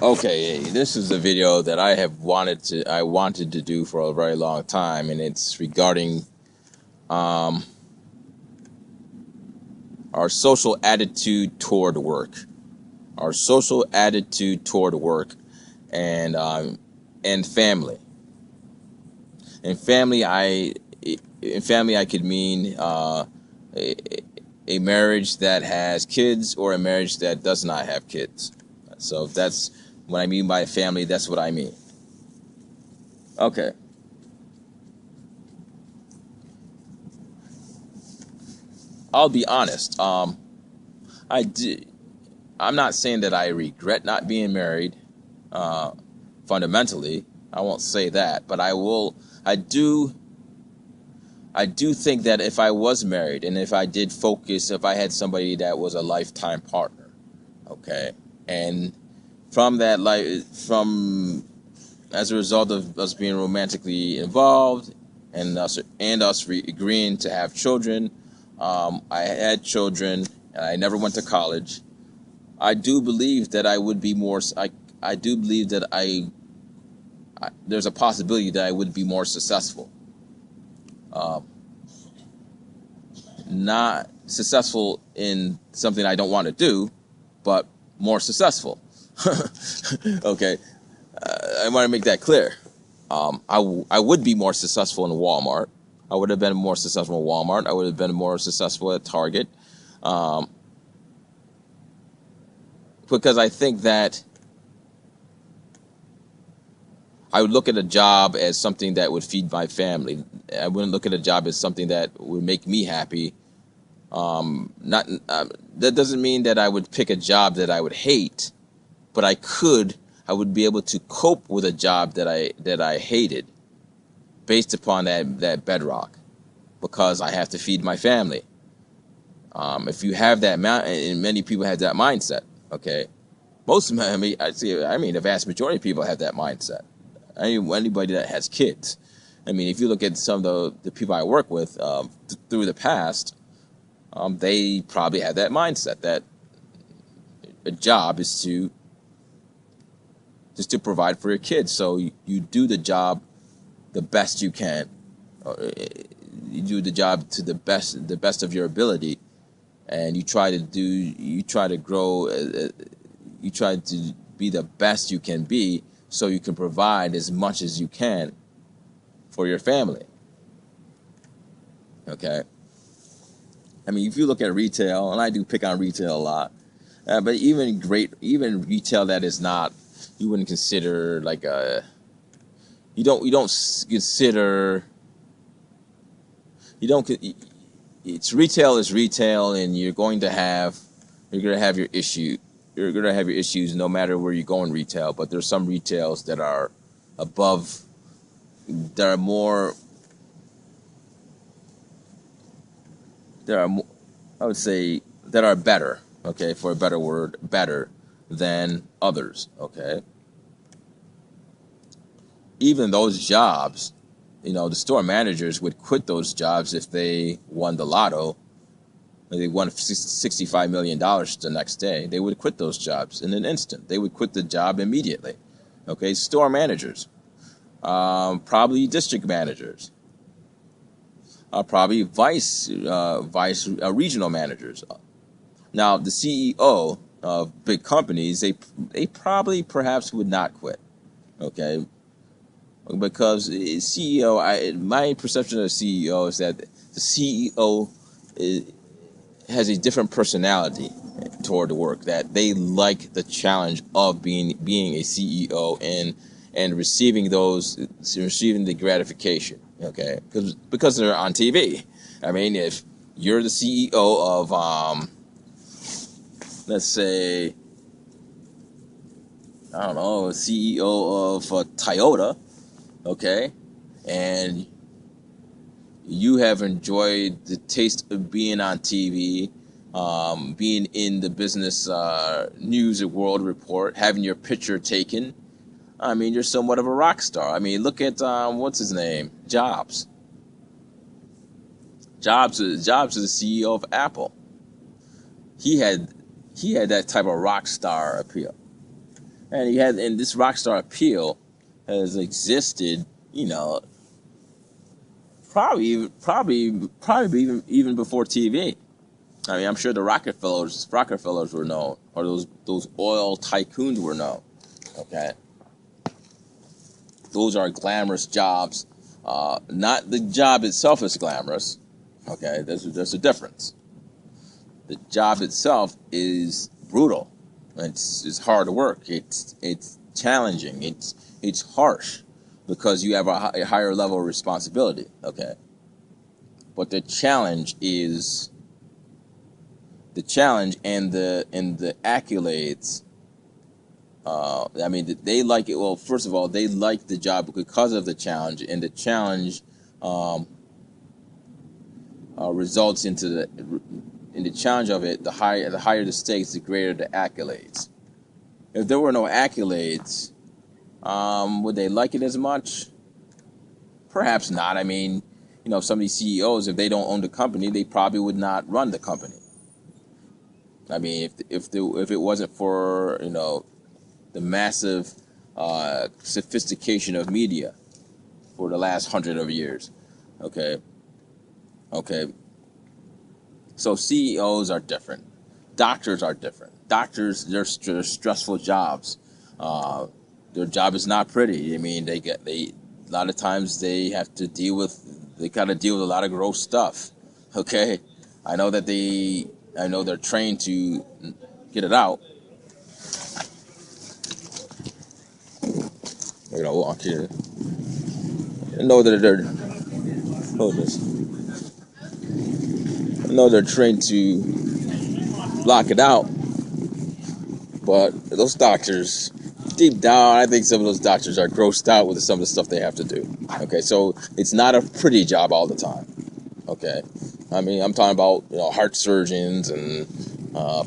Okay, this is a video that I wanted to do for a very long time, and it's regarding um, our social attitude toward work. Our social attitude toward work and family. And family, I could mean a, a marriage that has kids or a marriage that does not have kids. So if that's what I mean by family, that's what I mean. Okay. I'll be honest. I do, I'm not saying that I regret not being married. Uh, Fundamentally, I won't say that, but I will. I do. I do think that if I was married and if I had somebody that was a lifetime partner, okay, and from that life, from as a result of us being romantically involved and us agreeing to have children, I had children and I never went to college. I do believe that I would be more. I do believe that there's a possibility that I would be more successful. Um, Not successful in something I don't want to do, but more successful. Okay, I want to make that clear. I would be more successful in Walmart. I would have been more successful in Walmart. I would have been more successful at Target, um, because I think that I would look at a job as something that would feed my family. I wouldn't look at a job as something that would make me happy. Not That doesn't mean that I would pick a job that I would hate, but I would be able to cope with a job that I hated based upon that bedrock, because I have to feed my family. If you have that and many people have that mindset, okay, most of them, I mean, the vast majority of people have that mindset. Anybody that has kids, I mean, if you look at some of the people I work with through the past, they probably have that mindset that a job is just to provide for your kids. So you do the job the best you can. You do the job to the best of your ability, and you try to grow, you try to be the best you can be, so you can provide as much as you can for your family. Okay. I mean, if you look at retail, and I do pick on retail a lot, but even retail that is not, you wouldn't consider like you don't consider, you don't, it's retail is retail, and you're going to have your issue. You're going to have your issues no matter where you go in retail, but there's some retails that are above, that are more, there are, I would say, that are better, okay, for a better word, better than others, okay? Even those jobs, the store managers would quit those jobs if they won the lotto. They won $65 million the next day. They would quit those jobs in an instant. They would quit the job immediately, okay? Store managers, probably district managers, probably vice regional managers. Now, the CEO of big companies, they probably perhaps would not quit, okay? Because my perception of the CEO is that the CEO has a different personality toward the work, that they like the challenge of being a CEO and receiving the gratification, okay? Because they're on TV. I mean, if you're the CEO of let's say, I don't know, CEO of Toyota, okay, and you have enjoyed the taste of being on TV, being in the business news and world report, having your picture taken. I mean, you're somewhat of a rock star. I mean, look at what's his name, Jobs. Jobs is the CEO of Apple. He had that type of rock star appeal. And this rock star appeal has existed, you know, probably even before TV. I mean, I'm sure the Rockefellers were known, or those oil tycoons were known. Okay, those are glamorous jobs. Not the job itself is glamorous. Okay, there's a difference. The job itself is brutal. It's hard work. It's challenging. It's harsh because you have a higher level of responsibility. Okay, but the challenge and the accolades. I mean, they like it. Well, first of all, they like the job because of the challenge, and the challenge results in the challenge of it. The higher the stakes, the greater the accolades. If there were no accolades, would they like it as much? Perhaps not. I mean, you know, some of these CEOs, if they don't own the company, they probably would not run the company. I mean, if it wasn't for, you know, the massive sophistication of media for the last 100 of years. Okay. So CEOs are different. Doctors are different. Doctors, they're stressful jobs. Their job is not pretty. I mean, a lot of times they got to deal with a lot of gross stuff. Okay. I know they're trained to get it out. You know, walk here. I know that they're trained to block it out, but those doctors, deep down, I think some of those doctors are grossed out with some of the stuff they have to do. Okay, so it's not a pretty job all the time. Okay, I mean, I'm talking about, you know, heart surgeons and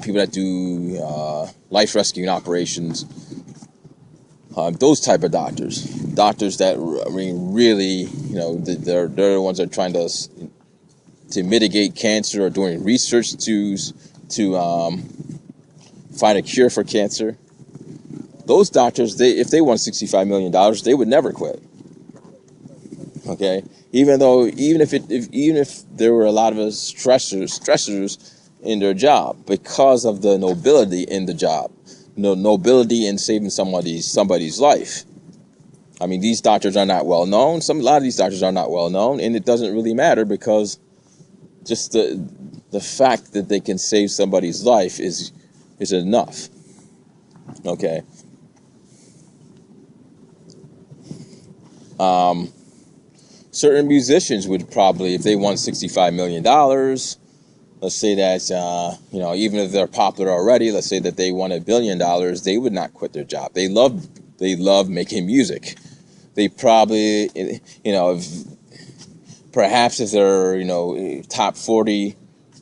people that do life rescuing operations. Those type of doctors that, I mean, really, you know, they're the ones that are trying to mitigate cancer or doing research to find a cure for cancer. Those doctors, if they won $65 million, they would never quit. Okay, even if there were a lot of stressors in their job because of the nobility in the job. Nobility in saving somebody's life. I mean, these doctors are not well known. A lot of these doctors are not well known, and it doesn't really matter because just the fact that they can save somebody's life is enough. Okay. Certain musicians would probably, if they won $65 million. Let's say that, you know, even if they're popular already, let's say that they won $1 billion, they would not quit their job. They love making music. They probably, you know, perhaps if they're, you know, top 40,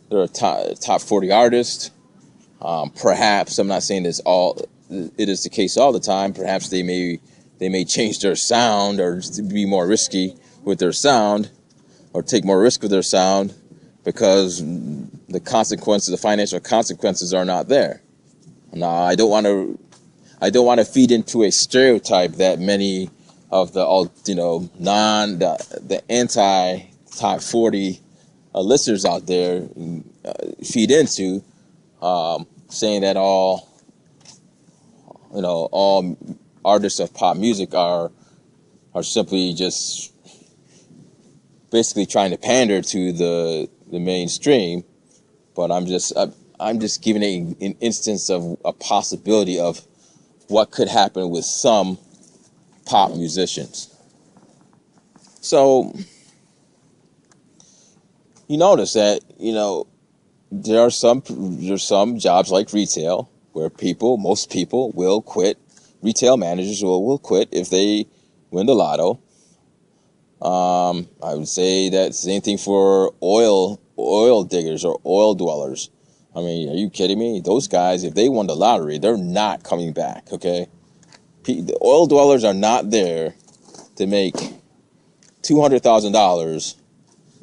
they're a top 40 artist. Perhaps, I'm not saying it is the case all the time. Perhaps they may change their sound or be more risky with their sound or take more risk with their sound, because the financial consequences are not there. Now, I don't want to feed into a stereotype that many of the anti top 40 listeners out there feed into, saying that all artists of pop music are simply just basically trying to pander to the mainstream. But I'm just giving an instance of a possibility of what could happen with some pop musicians. So you notice that, you know, there's some jobs like retail where most people will quit. Retail managers will quit if they win the lotto. I would say that's the same thing for oil diggers or oil dwellers. I mean, are you kidding me? Those guys, if they won the lottery, they're not coming back, okay? The oil dwellers are not there to make $200,000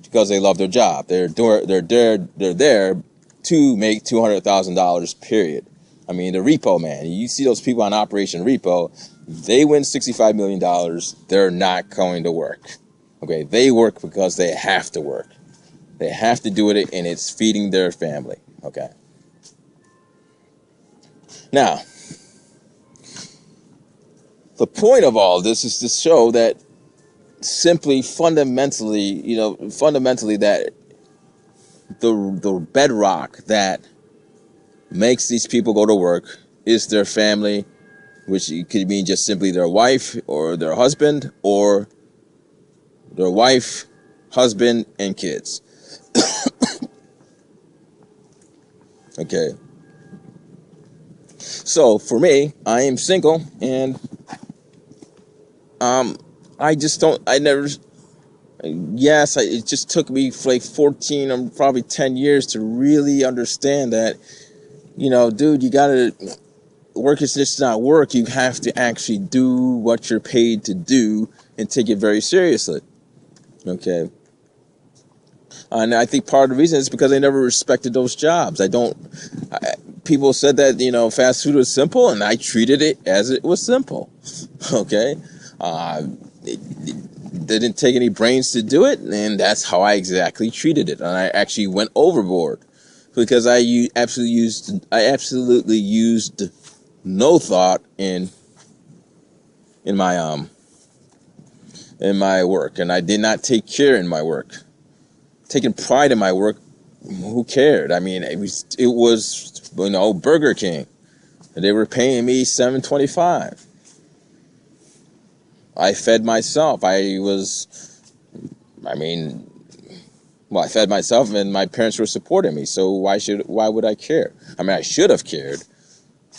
because they love their job. They're there to make $200,000, period. I mean, the repo man. You see those people on Operation Repo, they win $65 million. They're not going to work. Okay, they work because they have to work. They have to do it, and it's feeding their family. Okay. Now, the point of all this is to show that simply fundamentally that the bedrock that makes these people go to work is their family, which could mean just simply their wife or their husband, or their wife, husband, and kids. Okay. So for me, I am single, and it just took me like 14 or probably 10 years to really understand that, dude, you gotta, work is just not work. You have to actually do what you're paid to do and take it very seriously. Okay. And I think part of the reason is because I never respected those jobs. People said that, fast food was simple, and I treated it as it was simple. Okay. It didn't take any brains to do it, and that's how I exactly treated it. And I actually went overboard because I absolutely used no thought in my work, and I did not take care in my work. Taking pride in my work, who cared? I mean, it was Burger King, and they were paying me $7.25. I fed myself. I fed myself, and my parents were supporting me. So why would I care? I mean, I should have cared.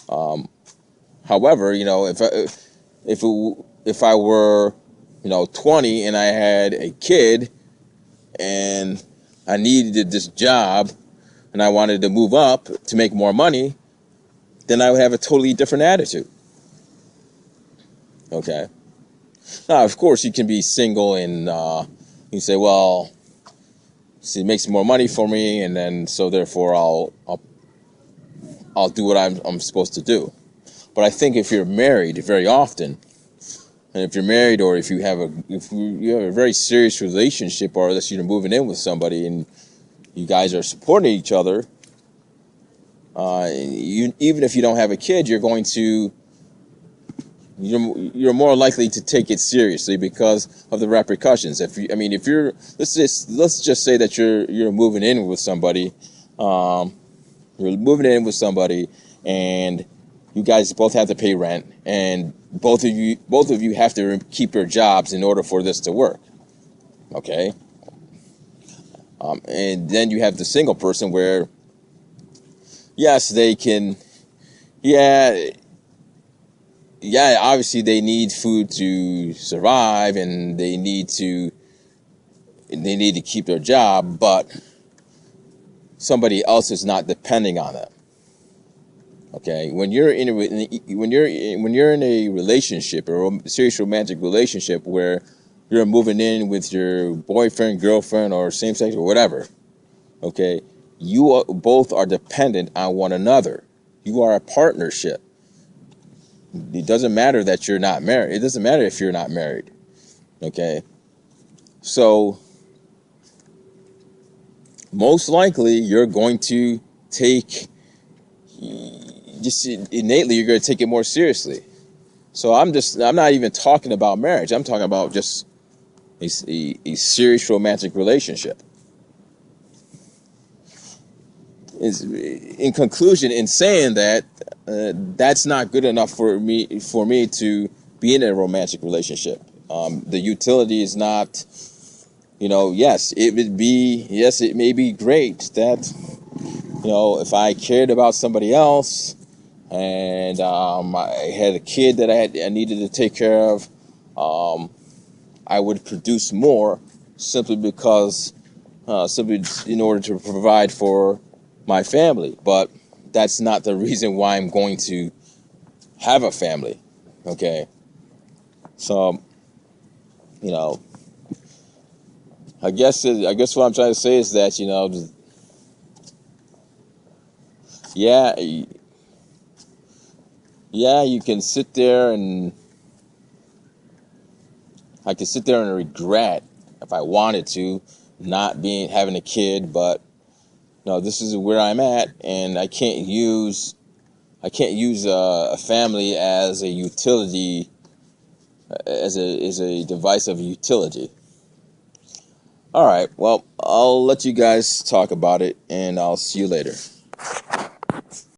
However, if I were 20 and I had a kid and I needed this job and I wanted to move up to make more money, then I would have a totally different attitude. Okay. Now, of course, you can be single and you say, well, see, it makes more money for me, and then so therefore I'll do what I'm supposed to do. But I think if you're married very often, and if you're married, or if you have a very serious relationship, or unless you're moving in with somebody and you guys are supporting each other, even if you don't have a kid, you're more likely to take it seriously because of the repercussions. Let's just say that you're moving in with somebody, and you guys both have to pay rent, and both of you have to keep your jobs in order for this to work. Okay. And then you have the single person where, yes, they can, obviously they need food to survive, and they need to keep their job, but somebody else is not depending on them. Okay, when you're in a relationship, or a serious romantic relationship, where you're moving in with your boyfriend, girlfriend, or same sex, or whatever, okay, you both are dependent on one another. You are a partnership. It doesn't matter that you're not married. It doesn't matter if you're not married. Okay, so most likely you're going to take. Just innately, you're going to take it more seriously. So I'm not even talking about marriage. I'm talking about just a serious romantic relationship. In conclusion, in saying that, that's not good enough for me to be in a romantic relationship. The utility is not, yes, it may be great that, if I cared about somebody else, and I had a kid that I needed to take care of, I would produce more simply in order to provide for my family. But that's not the reason why I'm going to have a family. Okay, so I guess what I'm trying to say is that yeah, you can sit there and I could sit there and regret if I wanted to not having a kid, but no, this is where I'm at, and I can't use a family as a utility, as a device of utility. All right, well, I'll let you guys talk about it, and I'll see you later.